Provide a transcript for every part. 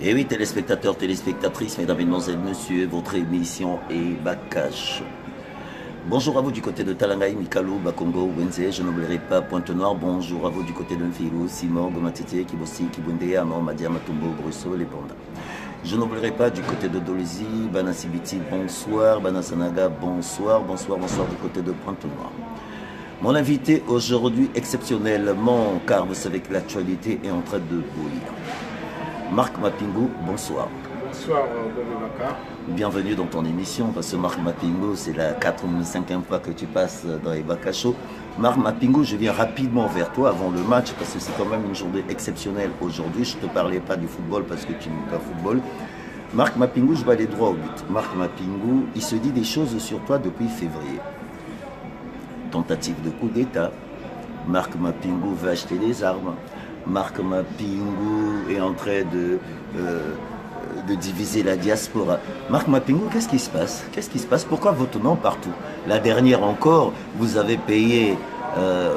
Et oui, téléspectateurs, téléspectatrices, mesdames, mesdemoiselles, messieurs, votre émission est Bakash. Bonjour à vous du côté de Talangaï, Mikalo, Bakongo, Wenze, je n'oublierai pas Pointe-Noire. Bonjour à vous du côté de Nfilou, Simon, Gomatete, Kibosi, Kibunde, Amor, Madia, Matumbo, Bruxelles, les Panda. Je n'oublierai pas du côté de Dolizy, Banasibiti, bonsoir, Banasanaga, bonsoir, bonsoir, bonsoir du côté de Pointe-Noire. Mon invité aujourd'hui, exceptionnellement, car vous savez que l'actualité est en train de bouillir. Marc Mapingo, bonsoir. Bonsoir, Bobaka. Bienvenue dans ton émission, parce que Marc Mapingo, c'est la 4e ou 5e fois que tu passes dans les Baka Show. Marc Mapingo, je viens rapidement vers toi avant le match, parce que c'est quand même une journée exceptionnelle aujourd'hui. Je ne te parlais pas du football, parce que tu n'aimes pas football. Marc Mapingo, je vais aller droit au but. Marc Mapingo, il se dit des choses sur toi depuis février. Tentative de coup d'État. Marc Mapingo veut acheter des armes. Marc Mapingo est en train de diviser la diaspora. Marc Mapingo, qu'est-ce qui se passe? Qu'est-ce qui se passe? Pourquoi votre nom partout? La dernière encore, vous avez payé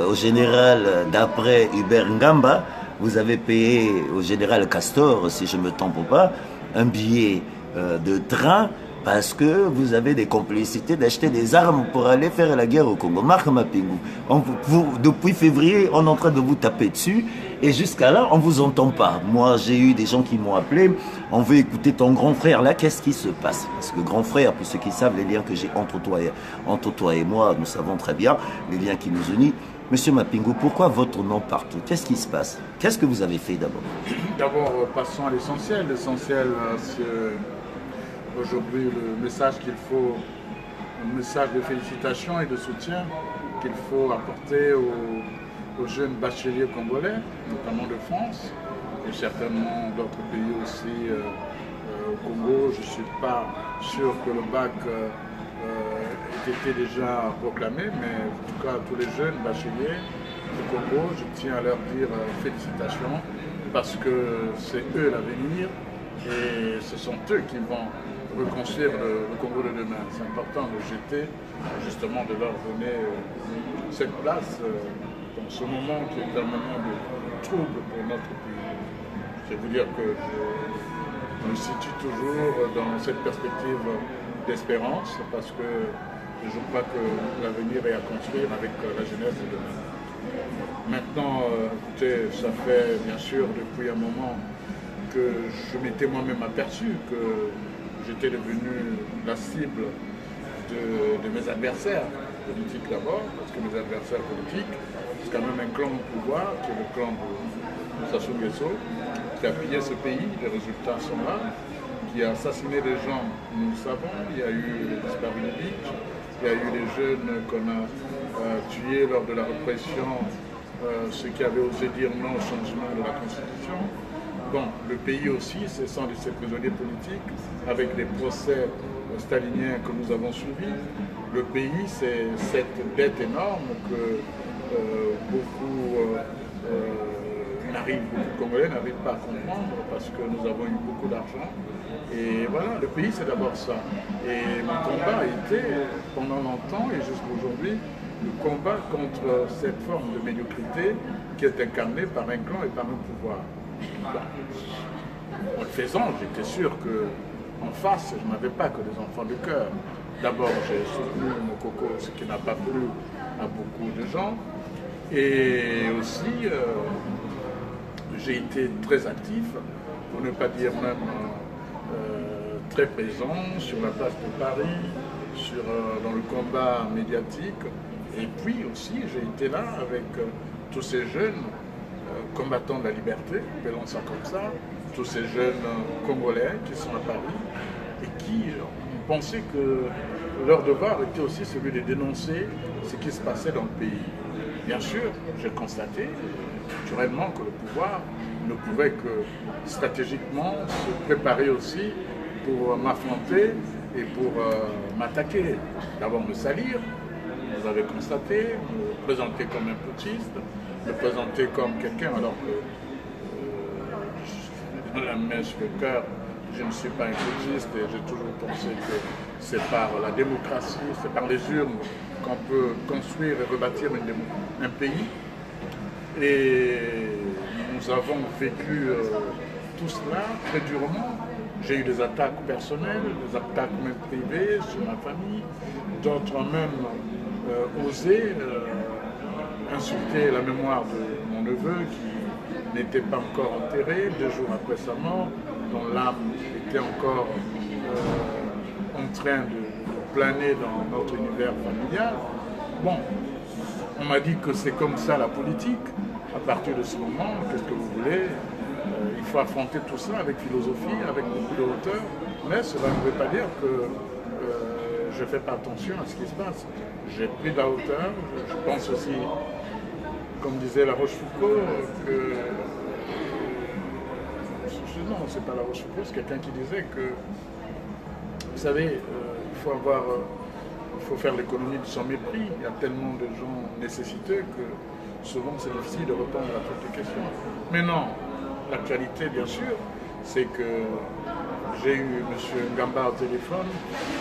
au général, d'après Hubert Ngamba, vous avez payé au général Castor, si je ne me trompe pas, un billet de train parce que vous avez des complicités d'acheter des armes pour aller faire la guerre au Congo. Marc Mapingo, depuis février, on est en train de vous taper dessus et jusqu'à là, on ne vous entend pas. Moi, j'ai eu des gens qui m'ont appelé, on veut écouter ton grand frère. Là, qu'est-ce qui se passe? Parce que grand frère, pour ceux qui savent, les liens que j'ai entre toi et moi, nous savons très bien les liens qui nous unissent. Monsieur Mapingo, pourquoi votre nom partout? Qu'est-ce qui se passe? Qu'est-ce que vous avez fait d'abord? D'abord, passons à l'essentiel. L'essentiel, c'est aujourd'hui le message qu'il faut, un message de félicitations et de soutien qu'il faut apporter aux jeunes bacheliers congolais, notamment de France, et certainement d'autres pays aussi au Congo. Je ne suis pas sûr que le bac ait été déjà proclamé, mais en tout cas, tous les jeunes bacheliers du Congo, je tiens à leur dire félicitations, parce que c'est eux l'avenir et ce sont eux qui vont reconstruire le Congo de demain. C'est important de jeter, justement, de leur donner cette place dans ce moment qui est un moment de trouble pour notre pays. Je vais vous dire que je me situe toujours dans cette perspective d'espérance, parce que je crois que l'avenir est à construire avec la jeunesse de demain. Maintenant, écoutez, ça fait bien sûr depuis un moment que je m'étais moi-même aperçu que j'étais devenu la cible de mes adversaires politiques d'abord, parce que mes adversaires politiques, c'est quand même un clan au pouvoir, qui est le clan de Sassou Nguesso, qui a pillé ce pays, les résultats sont là, qui a assassiné des gens, nous le savons, il y a eu les disparus libiques, il y a eu les jeunes qu'on a tués lors de la répression, ceux qui avaient osé dire non au changement de la Constitution. Bon, le pays aussi, ce sont ces prisonniers politiques, avec les procès staliniens que nous avons suivis. Le pays, c'est cette dette énorme que beaucoup de Congolais n'arrivent pas à comprendre, parce que nous avons eu beaucoup d'argent. Et voilà, le pays, c'est d'abord ça. Et mon combat a été, pendant longtemps et jusqu'aujourd'hui, le combat contre cette forme de médiocrité qui est incarnée par un clan et par un pouvoir. En le faisant, j'étais sûr qu'en face, je n'avais pas que des enfants de cœur. D'abord, j'ai soutenu Mokoko, ce qui n'a pas plu à beaucoup de gens. Et aussi, j'ai été très actif, pour ne pas dire même très présent sur la place de Paris, dans le combat médiatique. Et puis aussi, j'ai été là avec tous ces jeunes combattants de la liberté, appelons ça comme ça, tous ces jeunes Congolais qui sont à Paris et qui ont pensé que leur devoir était aussi celui de dénoncer ce qui se passait dans le pays. Bien sûr, j'ai constaté naturellement que le pouvoir ne pouvait que stratégiquement se préparer aussi pour m'affronter et pour m'attaquer. D'abord me salir, vous avez constaté, me présenter comme un putschiste, me présenter comme quelqu'un alors que dans la main sur le cœur, je ne suis pas un putschiste et j'ai toujours pensé que c'est par la démocratie, c'est par les urnes qu'on peut construire et rebâtir un pays. Et nous avons vécu tout cela très durement. J'ai eu des attaques personnelles, des attaques même privées sur ma famille, d'autres ont même osé insulter la mémoire de mon neveu qui n'était pas encore enterré 2 jours après sa mort, dont l'âme était encore en train de planer dans notre univers familial. Bon, on m'a dit que c'est comme ça la politique. À partir de ce moment, qu'est-ce que vous voulez? Il faut affronter tout ça avec philosophie, avec beaucoup de hauteur, mais cela ne veut pas dire que je ne fais pas attention à ce qui se passe. J'ai pris de la hauteur, je pense aussi, comme disait La Rochefoucauld, que... non, c'est pas La Rochefoucauld, c'est quelqu'un qui disait que, vous savez, il faut faire l'économie de son mépris. Il y a tellement de gens nécessiteux que souvent c'est difficile de répondre à toutes les questions. Mais non, l'actualité, bien sûr, c'est que j'ai eu M. Ngamba au téléphone.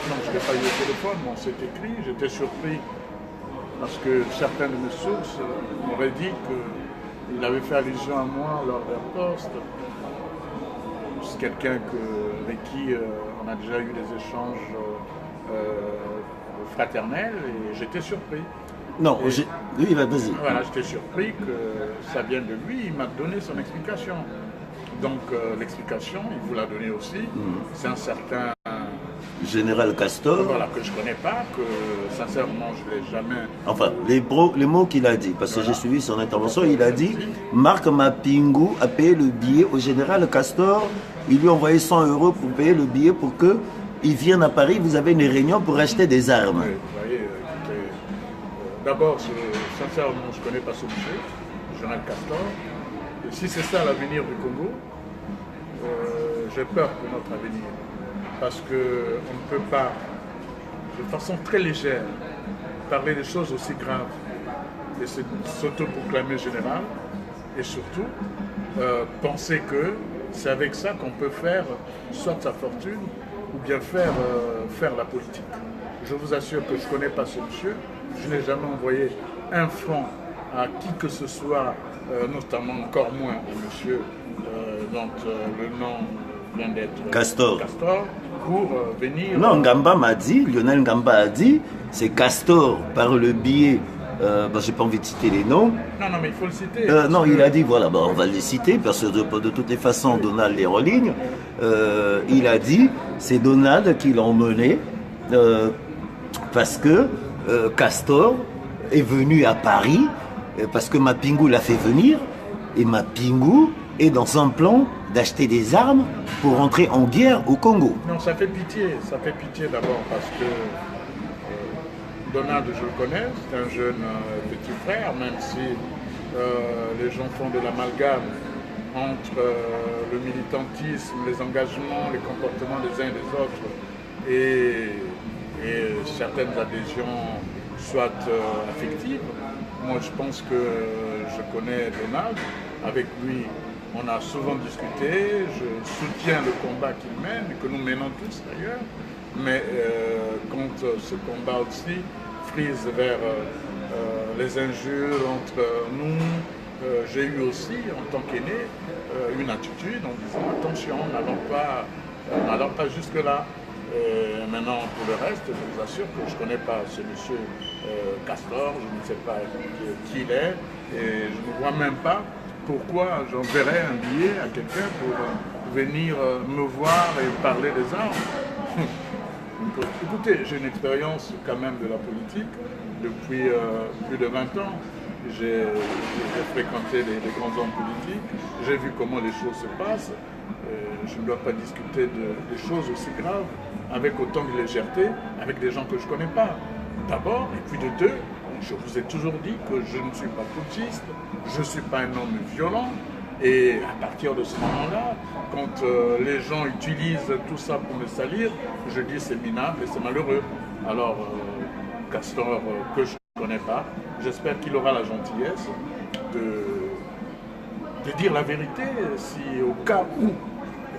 Non, je ne l'ai pas eu au téléphone, mais on s'est écrit. J'étais surpris parce que certains de mes sources m'auraient dit qu'il avait fait allusion à moi lors d'un poste. C'est quelqu'un avec qui on a déjà eu des échanges fraternels et j'étais surpris. Non, oui, vas-y. Voilà, j'étais surpris que ça vienne de lui, il m'a donné son explication. Donc l'explication, il vous l'a donné aussi, c'est un certain... Général Castor. Voilà, que je ne connais pas, que sincèrement je ne l'ai jamais... Enfin, les mots qu'il a dit, parce que j'ai suivi son intervention, il a dit Marc Mapingu a payé le billet au général Castor, il lui a envoyé 100 € pour payer le billet pour qu'il vienne à Paris, vous avez une réunion pour acheter des armes. Oui, vous voyez, écoutez, d'abord, sincèrement, je ne connais pas ce monsieur, le général Castor. Et si c'est ça l'avenir du Congo, j'ai peur pour notre avenir. Parce qu'on ne peut pas, de façon très légère, parler des choses aussi graves et s'autoproclamer général, et surtout penser que c'est avec ça qu'on peut faire soit sa fortune ou bien faire la politique. Je vous assure que je ne connais pas ce monsieur, je n'ai jamais envoyé un franc à qui que ce soit, notamment encore moins au monsieur dont le nom vient d'être Castor, pour venir... Non, Ngamba m'a dit, Lionel Ngamba a dit, c'est Castor par le biais, je n'ai pas envie de citer les noms. Non, mais il faut le citer. Non, il a dit, voilà, on va les citer, parce que de toutes les façons, Donald les religne. Il a dit, c'est Donald qui l'a emmené, parce que Castor est venu à Paris, parce que Mapingu l'a fait venir, et Mapingu est dans un plan d'acheter des armes pour entrer en guerre au Congo. Non, ça fait pitié d'abord parce que Donald, je le connais, c'est un jeune petit frère, même si les gens font de l'amalgame entre le militantisme, les engagements, les comportements des uns et des autres et certaines adhésions soit affectives. Moi, je pense que je connais Donald. Avec lui, on a souvent discuté. Je soutiens le combat qu'il mène, et que nous menons tous d'ailleurs. Mais quand ce combat aussi frise vers les injures entre nous, j'ai eu aussi, en tant qu'aîné, une attitude en disant attention, n'allons pas jusque-là. Maintenant, pour le reste, je vous assure que je ne connais pas ce monsieur Castor, je ne sais pas qui il est, et je ne vois même pas pourquoi j'enverrais un billet à quelqu'un pour venir me voir et parler des armes. Écoutez, j'ai une expérience quand même de la politique depuis plus de 20 ans. J'ai fréquenté les grands hommes politiques, j'ai vu comment les choses se passent. Je ne dois pas discuter des choses aussi graves avec autant de légèreté avec des gens que je ne connais pas. D'abord, et puis de deux, je vous ai toujours dit que je ne suis pas putschiste, je ne suis pas un homme violent. Et à partir de ce moment-là, quand les gens utilisent tout ça pour me salir, je dis c'est minable et c'est malheureux. Alors, Castor, que je ne connais pas, j'espère qu'il aura la gentillesse de dire la vérité, si au cas où,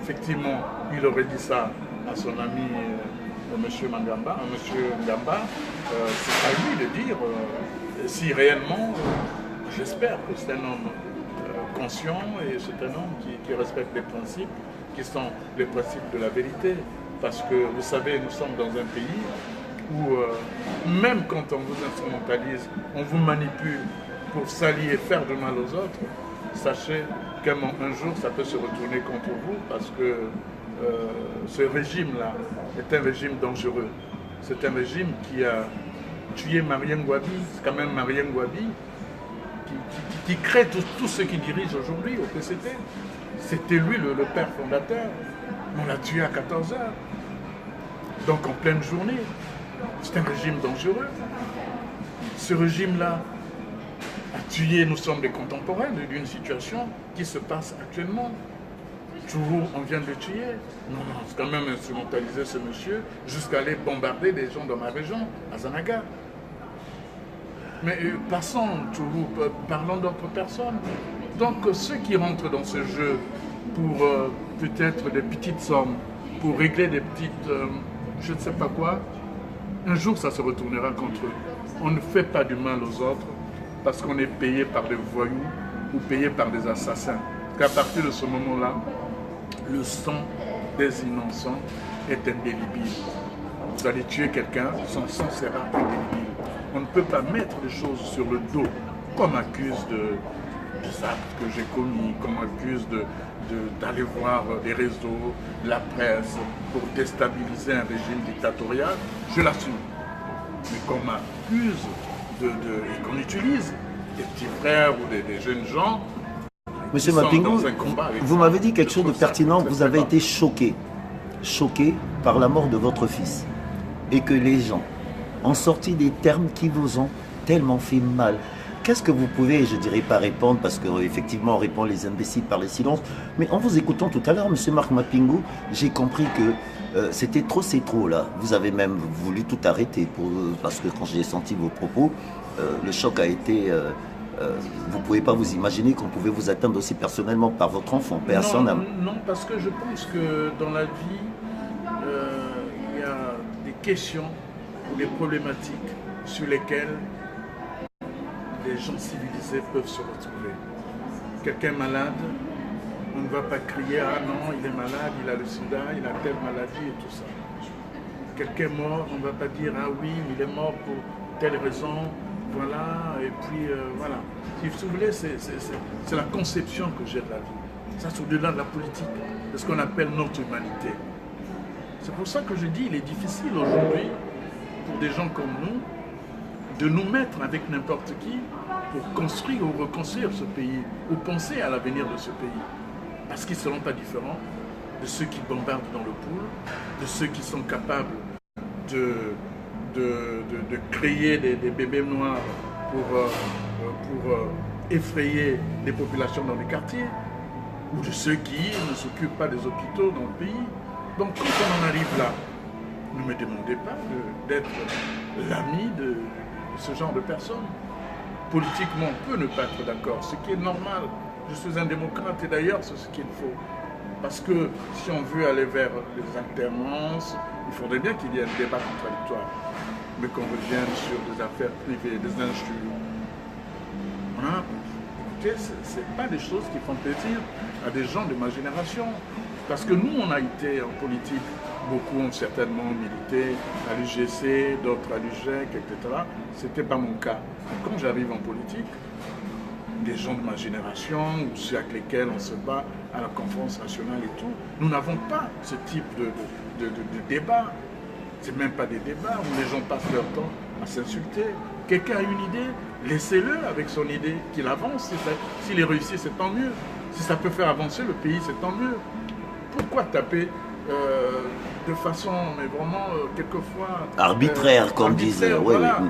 effectivement, il aurait dit ça à son ami M. Ngamba, c'est à lui de dire si réellement, j'espère que c'est un homme conscient et c'est un homme qui respecte les principes, qui sont les principes de la vérité. Parce que, vous savez, nous sommes dans un pays où, même quand on vous instrumentalise, on vous manipule pour s'allier et faire du mal aux autres, sachez qu'un jour, ça peut se retourner contre vous parce que ce régime-là est un régime dangereux. C'est un régime qui a tué Marien Ngouabi. C'est quand même Marien Ngouabi qui crée tout ce qui dirige aujourd'hui au PCT. C'était lui le père fondateur. On l'a tué à 14 heures. Donc en pleine journée. C'est un régime dangereux. Ce régime-là a tué, nous sommes des contemporains d'une situation qui se passe actuellement. Toujours, on vient de le tuer. Non, c'est quand même instrumentaliser ce monsieur jusqu'à aller bombarder des gens dans ma région, à Zanaga. Mais passons, toujours, parlons d'autres personnes. Donc ceux qui rentrent dans ce jeu pour peut-être des petites sommes, pour régler des petites, je ne sais pas quoi, un jour ça se retournera contre eux. On ne fait pas du mal aux autres parce qu'on est payé par des voyous ou payé par des assassins. Qu'à partir de ce moment-là, le sang des innocents est indélébile. Vous allez tuer quelqu'un, son sang sera indélébile. On ne peut pas mettre les choses sur le dos, comme accuse des actes que j'ai commis, comme accuse d'aller voir les réseaux, la presse, pour déstabiliser un régime dictatorial. Je l'assume. Mais qu'on m'accuse et qu'on utilise des petits frères ou des jeunes gens. Monsieur Mapingo, vous m'avez dit quelque chose de pertinent. Vous avez été choqué par la mort de votre fils. Et que les gens ont sorti des termes qui vous ont tellement fait mal. Qu'est-ce que vous pouvez, je dirais pas répondre, parce qu'effectivement on répond les imbéciles par les silences, mais en vous écoutant tout à l'heure, monsieur Marc Mapingo, j'ai compris que c'était trop, c'est trop là. Vous avez même voulu tout arrêter, parce que quand j'ai senti vos propos, le choc a été... vous ne pouvez pas vous imaginer qu'on pouvait vous atteindre aussi personnellement par votre enfant, personne. Non, parce que je pense que dans la vie, il y a des questions ou des problématiques sur lesquelles les gens civilisés peuvent se retrouver. Quelqu'un malade, on ne va pas crier « Ah non, il est malade, il a le sida, il a telle maladie et tout ça ». Quelqu'un mort, on ne va pas dire « Ah oui, il est mort pour telle raison ». Voilà, et puis voilà. Si vous voulez, c'est la conception que j'ai de la vie. Ça, c'est au-delà de la politique, de ce qu'on appelle notre humanité. C'est pour ça que je dis, il est difficile aujourd'hui, pour des gens comme nous, de nous mettre avec n'importe qui pour construire ou reconstruire ce pays, ou penser à l'avenir de ce pays. Parce qu'ils ne seront pas différents de ceux qui bombardent dans le pool, de ceux qui sont capables de créer des bébés noirs pour effrayer les populations dans les quartiers, ou de ceux qui ne s'occupent pas des hôpitaux dans le pays. Donc quand on en arrive là, ne me demandez pas d'être l'ami de ce genre de personnes. Politiquement, on peut ne pas être d'accord, ce qui est normal. Je suis un démocrate et d'ailleurs c'est ce qu'il faut. Parce que si on veut aller vers les alternances, il faudrait bien qu'il y ait un débat contradictoire. Mais qu'on revienne sur des affaires privées, des injures. Écoutez, ce n'est pas des choses qui font plaisir à des gens de ma génération. Parce que nous, on a été en politique, beaucoup ont certainement milité à l'UGC, d'autres à l'UGEC, etc. Ce n'était pas mon cas. Quand j'arrive en politique, des gens de ma génération, ou ceux avec lesquels on se bat à la conférence nationale et tout, nous n'avons pas ce type de débat. Ce n'est même pas des débats où les gens passent leur temps à s'insulter. Quelqu'un a une idée, laissez-le avec son idée, qu'il avance. S'il est réussi, c'est tant mieux. Si ça peut faire avancer le pays, c'est tant mieux. Pourquoi taper de façon, mais vraiment, quelquefois... arbitraire, comme disait. Voilà. Oui.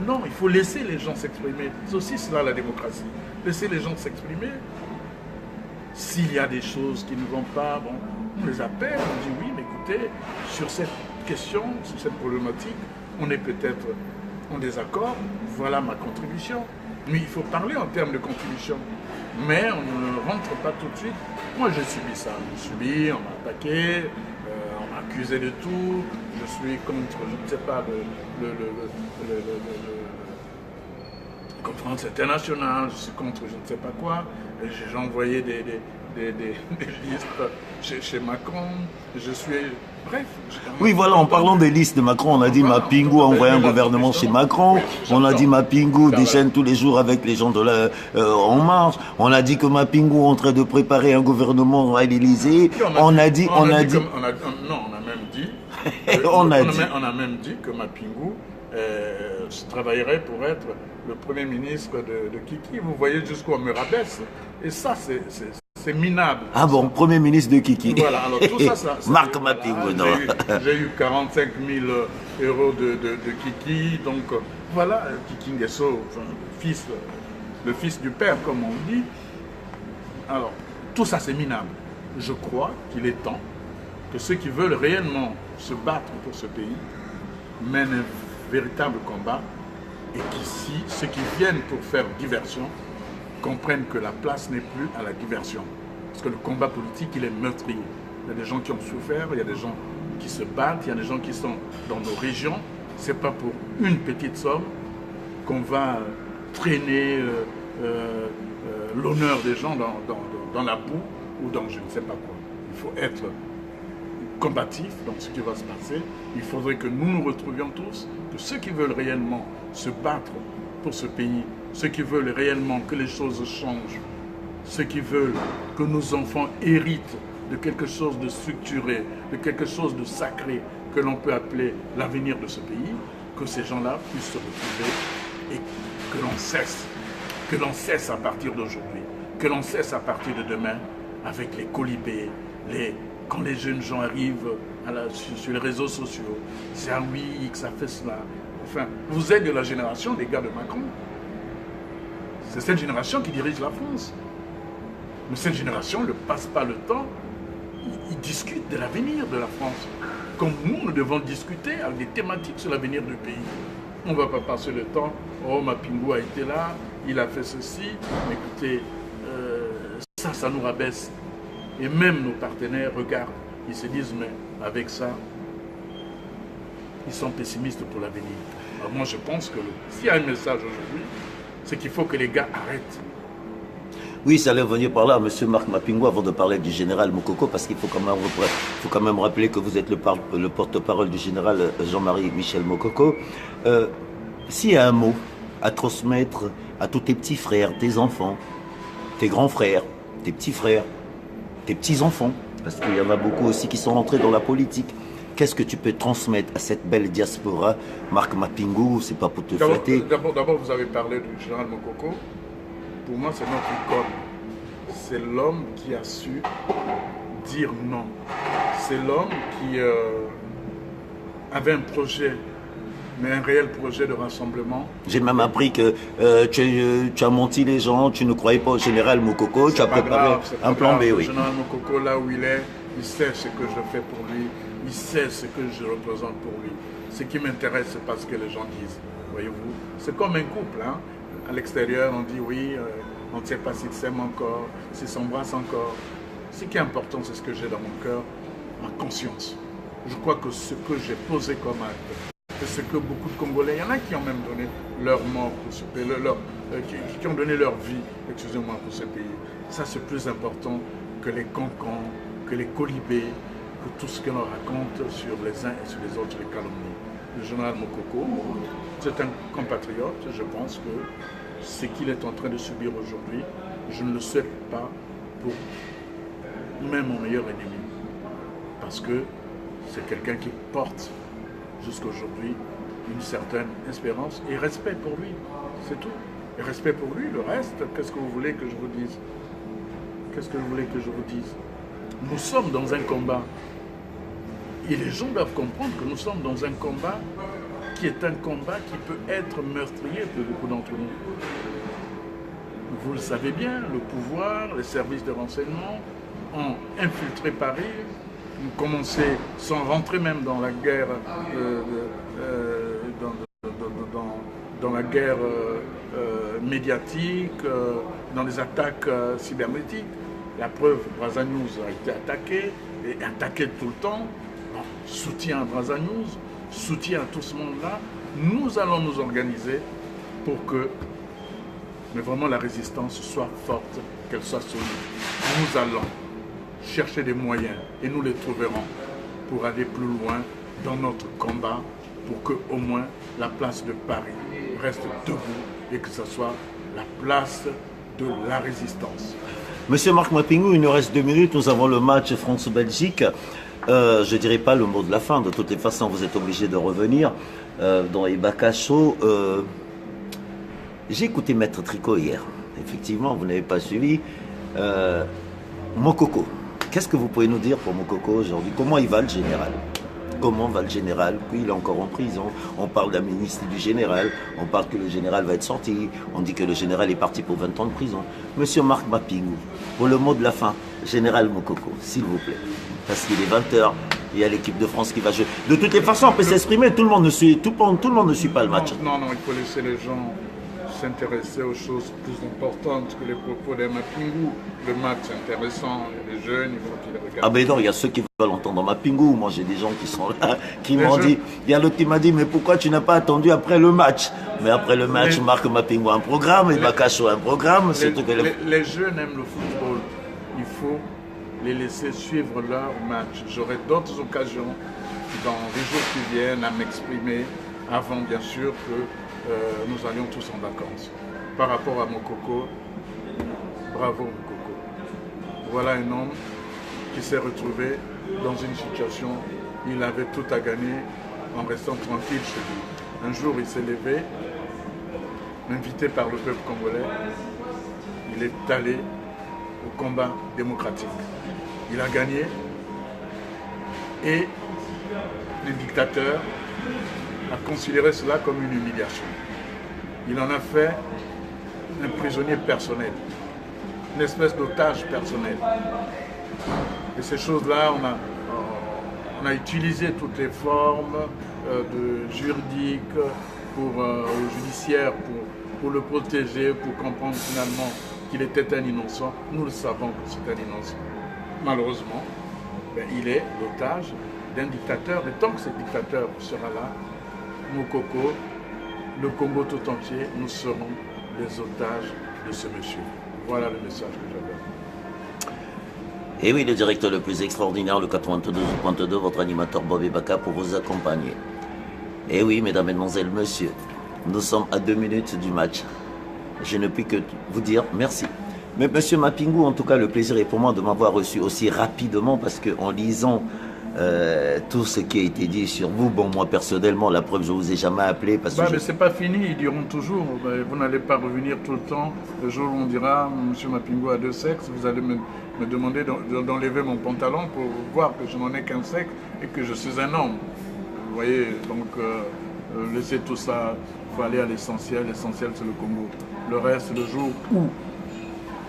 Non, il faut laisser les gens s'exprimer. C'est aussi cela la démocratie. Laisser les gens s'exprimer. S'il y a des choses qui ne vont pas, bon, on les appelle, on dit oui, mais écoutez, sur cette question, sur cette problématique, on est peut-être en désaccord, voilà ma contribution. Mais il faut parler en termes de contribution. Mais on ne rentre pas tout de suite. Moi, j'ai subi ça. J'ai subi, on m'a attaqué, on m'a accusé de tout. Je suis contre, je ne sais pas, la conférence internationale, je suis contre je ne sais pas quoi. J'ai envoyé des listes chez Macron. Je suis... Bref. Oui, voilà, en parlant des listes de Macron, on a dit Mapingu a envoyé un gouvernement chez Macron. On a dit Mapingu déchaîne tous les jours avec les gens de En Marche. On a dit que Mapingu est en train de préparer un gouvernement à l'Élysée. On a dit... Non, on a même dit... on a même dit que Mapingu travaillerait pour être le Premier ministre de Kiki. Vous voyez jusqu'où on me rabaisse. Et ça, c'est minable. Ah bon, Premier ministre de Kiki. Voilà, alors tout ça Marc Mapingu, non. J'ai eu 45 000 euros de Kiki, donc voilà, Kiki Nguesso, enfin, le fils du père, comme on dit. Alors, tout ça c'est minable. Je crois qu'il est temps que ceux qui veulent réellement se battre pour ce pays mènent un véritable combat et qu'ici, ceux qui viennent pour faire diversion comprennent que la place n'est plus à la diversion. Parce que le combat politique, il est meurtrier. Il y a des gens qui ont souffert, il y a des gens qui se battent, il y a des gens qui sont dans nos régions. Ce n'est pas pour une petite somme qu'on va traîner l'honneur des gens dans la boue ou dans je ne sais pas quoi. Il faut être combatif dans ce qui va se passer. Il faudrait que nous nous retrouvions tous, que ceux qui veulent réellement se battre pour ce pays, ceux qui veulent réellement que les choses changent, ceux qui veulent que nos enfants héritent de quelque chose de structuré, de quelque chose de sacré que l'on peut appeler l'avenir de ce pays, que ces gens-là puissent se retrouver et que l'on cesse à partir d'aujourd'hui, que l'on cesse à partir de demain avec les colibés, quand les jeunes gens arrivent sur les réseaux sociaux, c'est un oui, que ça fait cela. Enfin, vous êtes de la génération des gars de Macron. C'est cette génération qui dirige la France. Mais cette génération ne passe pas le temps, ils discutent de l'avenir de la France. Comme nous devons discuter avec des thématiques sur l'avenir du pays. On ne va pas passer le temps, oh Mapingu a été là, il a fait ceci, mais écoutez, ça nous rabaisse. Et même nos partenaires regardent, ils se disent, mais avec ça, ils sont pessimistes pour l'avenir. Alors moi je pense que s'il y a un message aujourd'hui, c'est qu'il faut que les gars arrêtent. Oui, ça allait venir par là, M. Marc Mapingu, avant de parler du général Mokoko, parce qu'il faut quand même rappeler que vous êtes le porte-parole du général Jean-Marie Michel Mokoko. S'il y a un mot à transmettre à tous tes petits frères, tes enfants, tes grands frères, tes petits frères, tes petits-enfants, parce qu'il y en a beaucoup aussi qui sont entrés dans la politique, qu'est-ce que tu peux transmettre à cette belle diaspora? Marc Mapingu, c'est pas pour te flatter. D'abord, vous avez parlé du général Mokoko. Pour moi, c'est notre icône. C'est l'homme qui a su dire non. C'est l'homme qui avait un projet, mais un réel projet de rassemblement. J'ai même appris que tu as menti les gens, tu ne croyais pas au général Mokoko, tu as préparé un plan B, oui. Le général Mokoko, là où il est, il sait ce que je fais pour lui, il sait ce que je représente pour lui. Ce qui m'intéresse, c'est pas ce que les gens disent, voyez-vous. C'est comme un couple, hein. À l'extérieur, on dit oui, on ne sait pas s'ils s'aiment encore, s'ils s'embrassent encore. Ce qui est important, c'est ce que j'ai dans mon cœur, ma conscience. Je crois que ce que j'ai posé comme acte, c'est ce que beaucoup de Congolais, il y en a qui ont même donné leur mort pour ce pays, qui ont donné leur vie, excusez-moi, pour ce pays. Ça, c'est plus important que les cancans, que les colibés, que tout ce qu'on raconte sur les uns et sur les autres, les calomnies. Le général Mokoko, c'est un compatriote, je pense que ce qu'il est en train de subir aujourd'hui, je ne le souhaite pas pour même mon meilleur ennemi. Parce que c'est quelqu'un qui porte jusqu'à aujourd'hui une certaine espérance et respect pour lui, c'est tout. Et respect pour lui, le reste, qu'est-ce que vous voulez que je vous dise? Qu'est-ce que vous voulez que je vous dise? Nous sommes dans un combat. Et les gens doivent comprendre que nous sommes dans un combat qui est un combat qui peut être meurtrier pour beaucoup d'entre nous. Vous le savez bien, le pouvoir, les services de renseignement ont infiltré Paris, ont commencé sans rentrer même dans la guerre, dans la guerre médiatique, dans les attaques cybernétiques. La preuve, Brazza News a été attaqué, et attaqué tout le temps. Bon, soutien à Brazza News, soutien à tout ce monde-là. Nous allons nous organiser pour que mais vraiment la résistance soit forte qu'elle soit solide. Nous allons chercher des moyens et nous les trouverons pour aller plus loin dans notre combat pour que au moins la place de Paris reste debout et que ce soit la place de la résistance. Monsieur Marc Mapingou, il nous reste 2 minutes, nous avons le match France-Belgique. Je ne dirais pas le mot de la fin, de toutes les façons vous êtes obligé de revenir dans Ibaka Show. J'ai écouté Maître Tricot hier, effectivement vous n'avez pas suivi. Mokoko, qu'est-ce que vous pouvez nous dire pour Mokoko aujourd'hui? Comment il va le général? Comment va le général? Oui, il est encore en prison. On parle d'amnistie du général. On parle que le général va être sorti. On dit que le général est parti pour 20 ans de prison. Monsieur Marc Mapingou, pour le mot de la fin, général Mokoko, s'il vous plaît. Parce qu'il est 20h, il y a l'équipe de France qui va jouer. De toutes les façons, on peut s'exprimer. Tout le monde ne suit pas le match. Non, il faut laisser les gens s'intéresser aux choses plus importantes que les propos de Mapingou. Le match est intéressant, il y a des jeunes, il faut qu'ils les regardent. Ah ben non, il y a ceux qui veulent entendre Mapingou. Moi j'ai des gens qui sont là, qui m'ont dit, il y a l'autre qui m'a dit, mais pourquoi tu n'as pas attendu après le match? Mais après le match, Marc Mapingou a un programme, et Bakacho a un programme. Les jeunes aiment le football, il faut les laisser suivre leur match. J'aurai d'autres occasions dans les jours qui viennent à m'exprimer avant bien sûr que nous allions tous en vacances. Par rapport à Mokoko, bravo Mokoko. Voilà un homme qui s'est retrouvé dans une situation où il avait tout à gagner en restant tranquille chez lui. Un jour, il s'est levé, invité par le peuple congolais. Il est allé au combat démocratique. Il a gagné et le dictateur a considéré cela comme une humiliation. Il en a fait un prisonnier personnel, une espèce d'otage personnel. Et ces choses-là, on a utilisé toutes les formes juridiques judiciaires pour le protéger, pour comprendre finalement qu'il était un innocent. Nous le savons que c'est un innocent. Malheureusement, il est l'otage d'un dictateur. Et tant que ce dictateur sera là, Mokoko, le Congo tout entier, nous serons les otages de ce monsieur. Voilà le message que j'avais. Et oui, le directeur le plus extraordinaire, le 92.2, votre animateur Bob Ibaka pour vous accompagner. Et oui, mesdames, mesdemoiselles, messieurs, nous sommes à 2 minutes du match. Je ne puis que vous dire merci. Mais monsieur Mapingou, en tout cas, le plaisir est pour moi de m'avoir reçu aussi rapidement parce qu'en lisant tout ce qui a été dit sur vous, bon, moi personnellement, la preuve, je vous ai jamais appelé parce que... Mais c'est pas fini, ils diront toujours, vous n'allez pas revenir tout le temps. Le jour où on dira, monsieur Mapingou a 2 sexes, vous allez me demander d'enlever mon pantalon pour voir que je n'en ai qu'un sexe et que je suis un homme. Vous voyez, donc laissez tout ça, il faut aller à l'essentiel. L'essentiel, c'est le Congo. Le reste, le jour où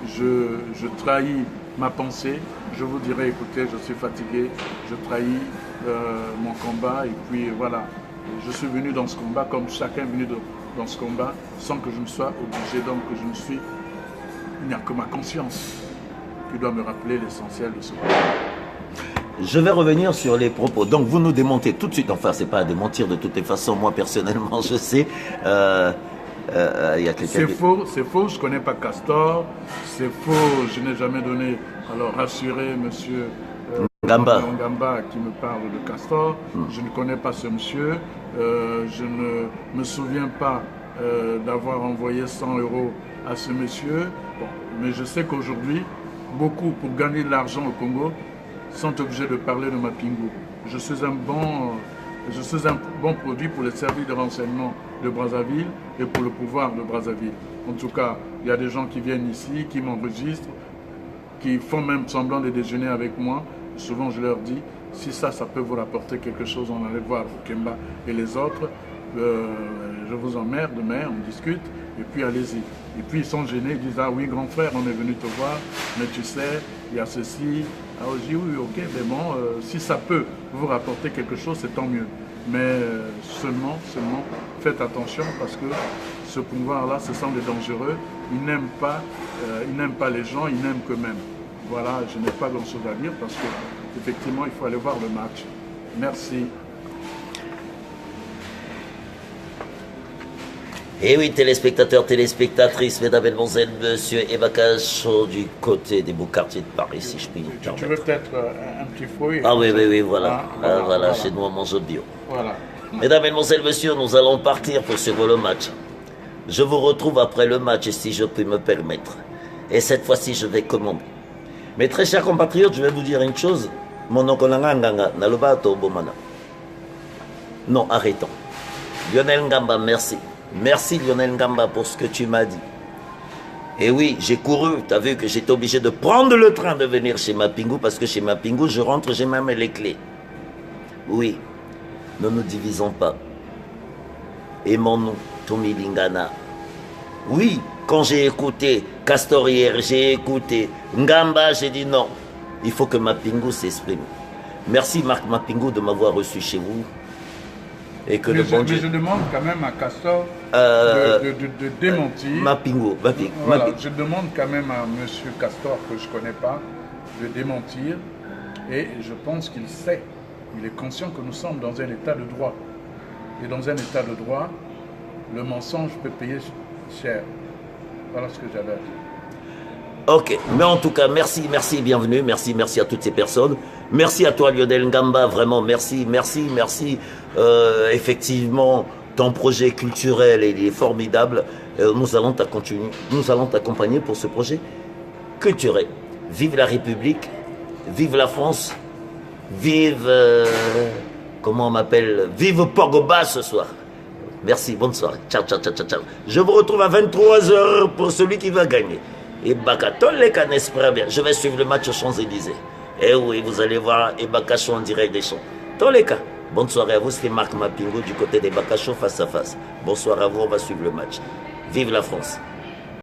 je trahis ma pensée, je vous dirai, écoutez, je suis fatigué, je trahis mon combat et puis voilà. Je suis venu dans ce combat comme chacun est venu dans ce combat sans que je ne sois obligé, donc que je ne suis... Il n'y a que ma conscience qui doit me rappeler l'essentiel de ce combat. Je vais revenir sur les propos. Donc vous nous démontez tout de suite, enfin c'est pas à démentir de toutes les façons, moi personnellement je sais... c'est faux, je ne connais pas Castor, c'est faux, je n'ai jamais donné, alors rassurez monsieur Ngamba qui me parle de Castor, je ne connais pas ce monsieur, je ne me souviens pas d'avoir envoyé 100 € à ce monsieur, bon, mais je sais qu'aujourd'hui, beaucoup pour gagner de l'argent au Congo sont obligés de parler de Mapingou. Je suis un bon produit pour les services de renseignement de Brazzaville et pour le pouvoir de Brazzaville. En tout cas, il y a des gens qui viennent ici, qui m'enregistrent, qui font même semblant de déjeuner avec moi. Souvent, je leur dis, si ça peut vous rapporter quelque chose, on allait voir Kemba et les autres. Je vous emmerde, mais on discute, et puis allez-y. Et puis ils sont gênés, ils disent, ah oui, grand frère, on est venu te voir, mais tu sais, il y a ceci. Alors je dis, oui, ok, mais bon, si ça peut vous rapporter quelque chose, c'est tant mieux. Mais seulement, faites attention parce que ce pouvoir-là, ce sont des dangereux. Ils n'aiment pas les gens, ils n'aiment qu'eux-mêmes. Voilà, je n'ai pas grand-chose à dire parce qu'effectivement, il faut aller voir le match. Merci. Et oui, téléspectateurs, téléspectatrices, mesdames, mesdemoiselles, monsieur Eva Cachot du côté des beaux quartiers de Paris, si je puis me Tu veux permettre. peut-être un petit fruit? Ah oui, oui, oui, voilà. Ah, Voilà, chez nous, on mange bio. Voilà. Mesdames, mesdemoiselles, messieurs, nous allons partir pour suivre le match. Je vous retrouve après le match, si je puis me permettre. Et cette fois-ci, je vais commander. Mes très chers compatriotes, je vais vous dire une chose. Mon oncle Nganga, Naloba Tobomana. Non, arrêtons. Lionel Ngamba, merci. Merci Lionel Ngamba pour ce que tu m'as dit. Et oui, j'ai couru, tu as vu que j'étais obligé de prendre le train de venir chez Mapingu parce que chez Mapingu, je rentre, j'ai même les clés. Oui, ne nous divisons pas. Aimons-nous, Tomi Lingana. Oui, quand j'ai écouté Castor hier, j'ai écouté Ngamba, j'ai dit non. Il faut que Mapingu s'exprime. Merci Marc Mapingu de m'avoir reçu chez vous. Et que le bon Dieu... je demande quand même à Castor de démentir. Mapingu. Voilà, je demande quand même à M. Castor, que je ne connais pas, de démentir. Et je pense qu'il sait, il est conscient que nous sommes dans un état de droit. Et dans un état de droit, le mensonge peut payer cher. Voilà ce que j'avais à dire. Ok, mais en tout cas, merci, merci, bienvenue, merci, merci à toutes ces personnes. Merci à toi Lionel Ngamba, vraiment, merci, merci, merci. Effectivement, ton projet culturel, il est formidable. Nous allons t'accompagner pour ce projet culturel. Vive la République, vive la France, vive, comment on m'appelle, vive Pogba ce soir. Merci, bonne soirée. Ciao, ciao, ciao, ciao, ciao. Je vous retrouve à 23h pour celui qui va gagner. Et Bakatoleka bien. Je vais suivre le match aux Champs-Élysées. Et oui, vous allez voir Ebakacho en direct des Champs. Toleka. Bonne soirée à vous, c'était Marc Mapingu du côté des Bakacho face à face. Bonsoir à vous, on va suivre le match. Vive la France.